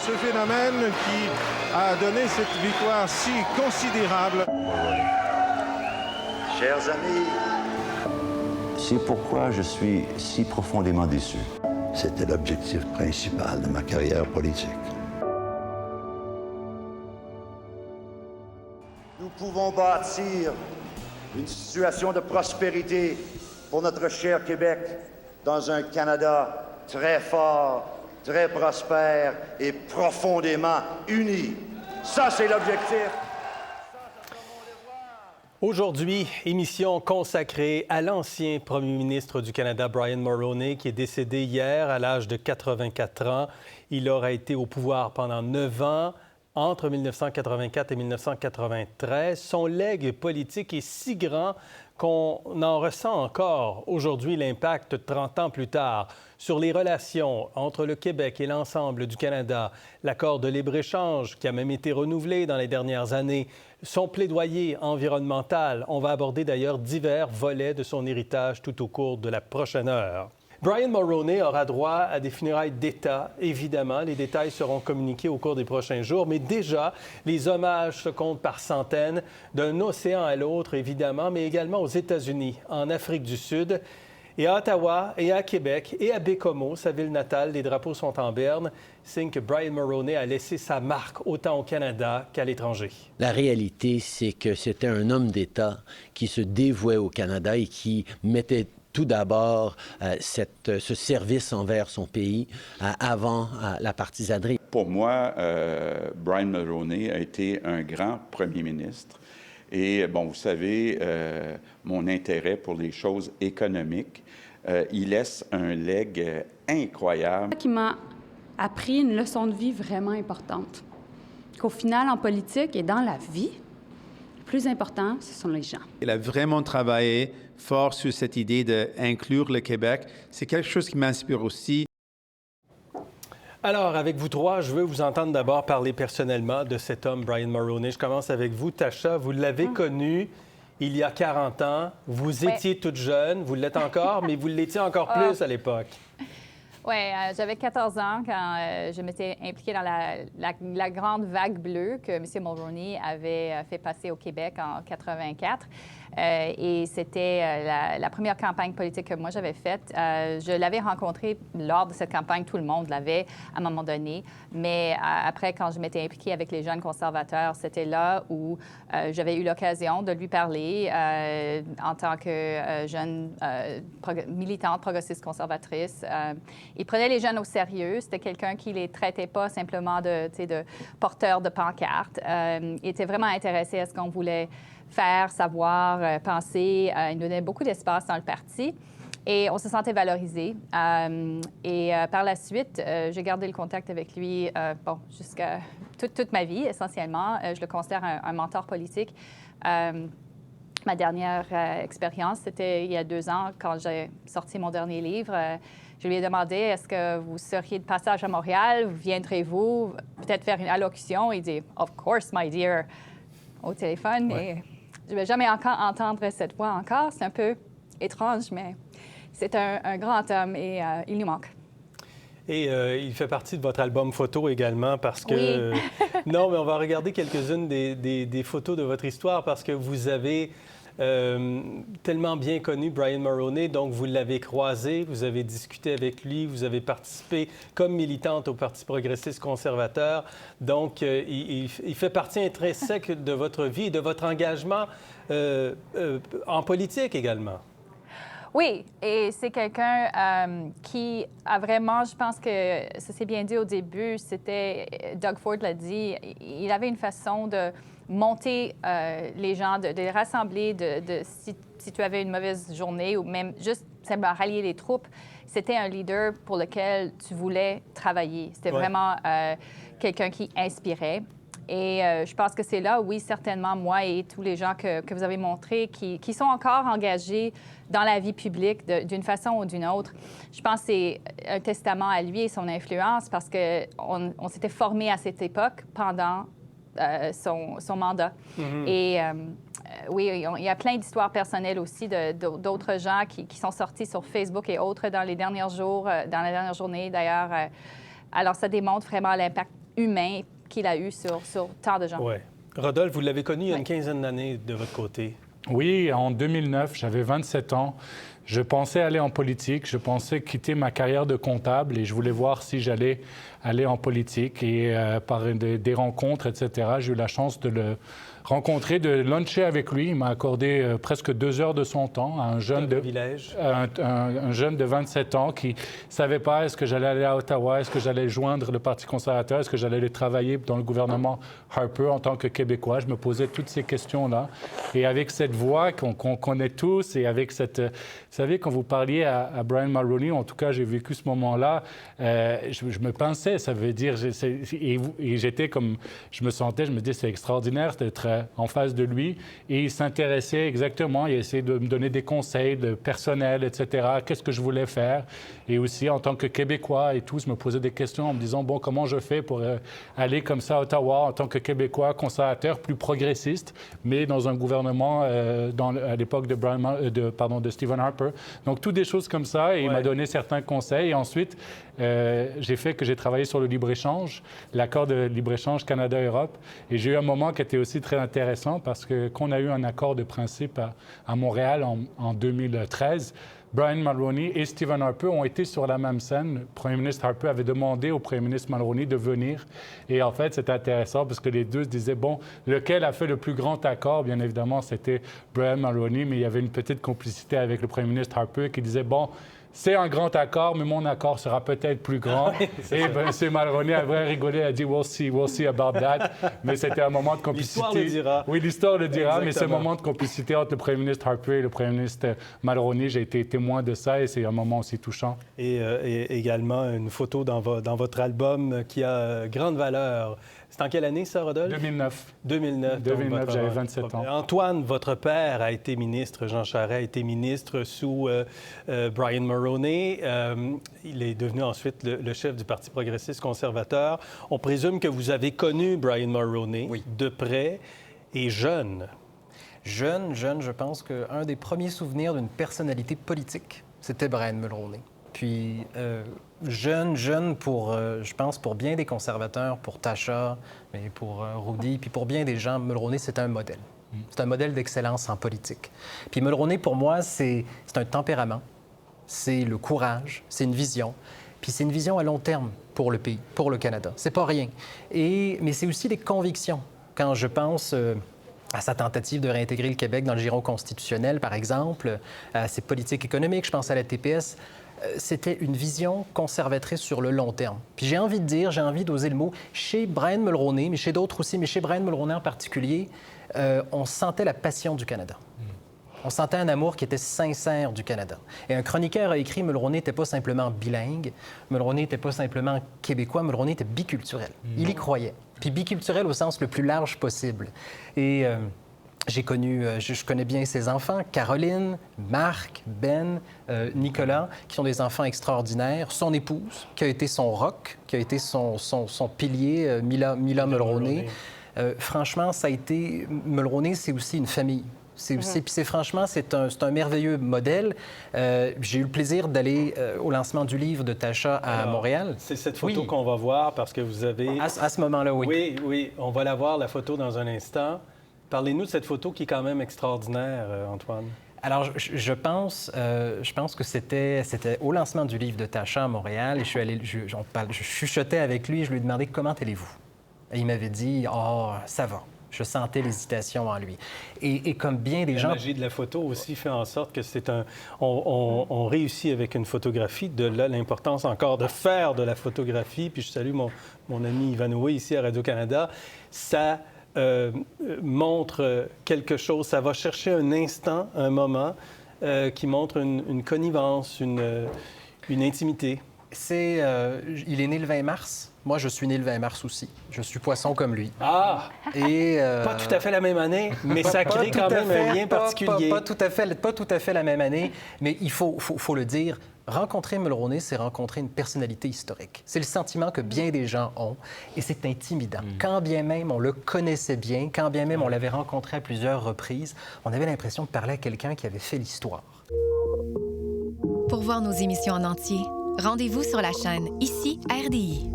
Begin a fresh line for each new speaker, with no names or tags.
ce phénomène qui a donné cette victoire si considérable.
Chers amis,
c'est pourquoi je suis si profondément déçu.
c'était l'objectif principal de ma carrière politique. Nous pouvons bâtir une situation de prospérité pour notre cher Québec dans un Canada très fort, très prospère et profondément uni. Ça, c'est l'objectif.
Aujourd'hui, émission consacrée à l'ancien premier ministre du Canada, Brian Mulroney, qui est décédé hier à l'âge de 84 ans. Il aura été au pouvoir pendant 9 ans, entre 1984 et 1993. Son legs politique est si grand qu'on en ressent encore aujourd'hui l'impact 30 ans plus tard sur les relations entre le Québec et l'ensemble du Canada, l'accord de libre-échange qui a même été renouvelé dans les dernières années, son plaidoyer environnemental. On va aborder d'ailleurs divers volets de son héritage tout au cours de la prochaine heure. Brian Mulroney aura droit à des funérailles d'État, évidemment. Les détails seront communiqués au cours des prochains jours, mais déjà, les hommages se comptent par centaines, d'un océan à l'autre, évidemment, mais également aux États-Unis, en Afrique du Sud, et à Ottawa, et à Québec, et à Bécomo, sa ville natale. Les drapeaux sont en berne, signe que Brian Mulroney a laissé sa marque autant au Canada qu'à l'étranger.
La réalité, c'est que c'était un homme d'État qui se dévouait au Canada et qui mettait tout d'abord ce service envers son pays avant la partisanerie.
Pour moi, Brian Mulroney a été un grand premier ministre. Et, bon, vous savez, mon intérêt pour les choses économiques, il laisse un legs incroyable.
Qui m'a appris une leçon de vie vraiment importante. Qu'au final, en politique et dans la vie, le plus important, ce sont les gens.
Il a vraiment travaillé fort sur cette idée d'inclure le Québec. C'est quelque chose qui m'inspire aussi.
Alors, avec vous trois, je veux vous entendre d'abord parler personnellement de cet homme, Brian Mulroney. Je commence avec vous, Tasha. Vous l'avez connu il y a 40 ans. Vous étiez toute jeune. Vous l'êtes encore, mais vous l'étiez encore plus à l'époque.
Oui, j'avais 14 ans quand je m'étais impliquée dans la grande vague bleue que M. Mulroney avait fait passer au Québec en 84. Et c'était la première campagne politique que moi j'avais faite. Je l'avais rencontré lors de cette campagne, tout le monde l'avait à un moment donné. Mais après, quand je m'étais impliquée avec les jeunes conservateurs, c'était là où j'avais eu l'occasion de lui parler en tant que jeune militante progressiste conservatrice. Il prenait les jeunes au sérieux. C'était quelqu'un qui les traitait pas simplement de porteurs de pancartes. Il était vraiment intéressé à ce qu'on voulait faire, savoir, penser. Il nous donnait beaucoup d'espace dans le parti et on se sentait valorisé. Par la suite, j'ai gardé le contact avec lui jusqu'à toute ma vie, essentiellement. Je le considère un mentor politique. Ma dernière expérience, c'était il y a 2 ans, quand j'ai sorti mon dernier livre. Je lui ai demandé, est-ce que vous seriez de passage à Montréal? Viendrez-vous peut-être faire une allocution? Il dit, of course, my dear, au téléphone. Ouais. Et je ne vais jamais encore entendre cette voix encore. C'est un peu étrange, mais c'est un grand homme et il nous manque.
Et il fait partie de votre album photo également parce que...
Oui.
Non, mais on va regarder quelques-unes des photos de votre histoire parce que vous avez tellement bien connu Brian Mulroney, donc vous l'avez croisé, vous avez discuté avec lui, vous avez participé comme militante au Parti progressiste conservateur. Donc, il fait partie intrinsèque de votre vie et de votre engagement en politique également.
Oui, et c'est quelqu'un qui a vraiment, je pense que ça s'est bien dit au début, c'était, Doug Ford l'a dit, il avait une façon de monter les gens, de les rassembler, si tu avais une mauvaise journée ou même juste simplement rallier les troupes, c'était un leader pour lequel tu voulais travailler. C'était vraiment quelqu'un qui inspirait. Et je pense que c'est là, oui, certainement, moi et tous les gens que vous avez montrés qui sont encore engagés dans la vie publique d'une façon ou d'une autre. Je pense que c'est un testament à lui et son influence parce qu'on s'était formés à cette époque pendant son mandat. Mm-hmm. Et oui, il y a plein d'histoires personnelles aussi d'autres gens qui sont sortis sur Facebook et autres dans les derniers jours, dans la dernière journée d'ailleurs. Alors, ça démontre vraiment l'impact humain qu'il a eu sur tant de gens.
Oui. Rodolphe, vous l'avez connu il y a une quinzaine d'années de votre côté.
Oui, en 2009, j'avais 27 ans. Je pensais aller en politique, je pensais quitter ma carrière de comptable et je voulais voir si j'allais aller en politique. Et par des rencontres, etc., j'ai eu la chance de le rencontrer, de luncher avec lui. Il m'a accordé presque 2 heures de son temps à un jeune un jeune de 27 ans qui ne savait pas est-ce que j'allais aller à Ottawa, est-ce que j'allais joindre le Parti conservateur, est-ce que j'allais aller travailler dans le gouvernement Harper en tant que Québécois. Je me posais toutes ces questions-là. Et avec cette voix qu'on connaît tous et avec cette... Vous savez, quand vous parliez à Brian Mulroney, en tout cas, j'ai vécu ce moment-là, je me pensais, ça veut dire... Et j'étais comme... Je me sentais, je me disais, c'est extraordinaire d'être en face de lui. Et il s'intéressait exactement, il essayait de me donner des conseils de personnel, etc. Qu'est-ce que je voulais faire? Et aussi, en tant que Québécois et tout, je me posais des questions en me disant, bon, comment je fais pour aller comme ça à Ottawa en tant que Québécois, conservateur, plus progressiste, mais dans un gouvernement à l'époque de Stephen Harper. Donc, toutes des choses comme ça. Et il m'a donné certains conseils. Et ensuite, j'ai travaillé sur le libre-échange, l'accord de libre-échange Canada-Europe. Et j'ai eu un moment qui était aussi très intéressant parce qu'on a eu un accord de principe à Montréal en 2013. Brian Mulroney et Stephen Harper ont été sur la même scène. Le premier ministre Harper avait demandé au premier ministre Mulroney de venir. Et en fait, c'était intéressant parce que les deux se disaient, bon, lequel a fait le plus grand accord? Bien évidemment, c'était Brian Mulroney, mais il y avait une petite complicité avec le premier ministre Harper qui disait, bon, c'est un grand accord, mais mon accord sera peut-être plus grand. Et M. Mulroney a vraiment rigolé, a dit, we'll see about that. Mais c'était un moment de complicité.
L'histoire le dira.
Oui, l'histoire le dira,
Exactement.
mais ce moment de complicité entre le premier ministre Harper et le premier ministre Mulroney, j'ai été témoin de ça et c'est un moment aussi touchant.
Et également une photo dans votre album qui a grande valeur. C'est en quelle année, ça, Rodolphe?
2009.
2009,
j'avais 27 ans.
Antoine, votre père a été ministre, Jean Charest a été ministre sous Brian Mulroney. Il est devenu ensuite le chef du Parti progressiste conservateur. On présume que vous avez connu Brian Mulroney de près et jeune.
Jeune, je pense qu'un des premiers souvenirs d'une personnalité politique, c'était Brian Mulroney. Puis jeune pour, je pense, pour bien des conservateurs, pour Tasha, mais pour Rudy, puis pour bien des gens, Mulroney, c'est un modèle. C'est un modèle d'excellence en politique. Puis Mulroney, pour moi, c'est un tempérament, c'est le courage, c'est une vision. Puis c'est une vision à long terme pour le pays, pour le Canada. C'est pas rien. Mais c'est aussi des convictions. Quand je pense... à sa tentative de réintégrer le Québec dans le giron constitutionnel, par exemple, à ses politiques économiques, je pense à la TPS, c'était une vision conservatrice sur le long terme. Puis j'ai envie d'oser le mot, chez Brian Mulroney, mais chez d'autres aussi, mais chez Brian Mulroney en particulier, on sentait la passion du Canada. On sentait un amour qui était sincère du Canada. Et un chroniqueur a écrit, Mulroney n'était pas simplement bilingue, Mulroney n'était pas simplement québécois, Mulroney était biculturel. Il y croyait. Puis biculturel au sens le plus large possible. Et je connais bien ses enfants, Caroline, Marc, Ben, Nicolas, qui sont des enfants extraordinaires. Son épouse, qui a été son roc, qui a été son pilier, Mila Mulroney. Franchement, ça a été... Mulroney, c'est aussi une famille. Franchement, c'est un merveilleux modèle. J'ai eu le plaisir d'aller au lancement du livre de Tasha à Montréal.
C'est cette photo qu'on va voir parce que vous avez...
À ce moment-là, oui.
Oui, on va la voir, la photo, dans un instant. Parlez-nous de cette photo qui est quand même extraordinaire, Antoine.
Alors, je pense que c'était au lancement du livre de Tasha à Montréal et je chuchotais avec lui et je lui ai demandé « Comment allez-vous? » Et il m'avait dit « Oh, ça va. » Je sentais l'hésitation en lui. Et comme bien des gens...
La magie de la photo aussi fait en sorte que c'est un... On réussit avec une photographie. De là, l'importance encore de faire de la photographie. Puis je salue mon ami Yvan Oué ici à Radio-Canada. Ça montre quelque chose. Ça va chercher un instant, un moment qui montre une connivence, une intimité.
Il est né le 20 mars. Moi, je suis né le 20 mars aussi. Je suis poisson comme lui.
Ah! Pas tout à fait la même année, mais ça crée quand même un lien particulier.
Pas tout à fait la même année, mais il faut le dire. Rencontrer Mulroney, c'est rencontrer une personnalité historique. C'est le sentiment que bien des gens ont, et c'est intimidant. Quand bien même on le connaissait bien, quand bien même on l'avait rencontré à plusieurs reprises, on avait l'impression de parler à quelqu'un qui avait fait l'histoire.
Pour voir nos émissions en entier, rendez-vous sur la chaîne Ici RDI.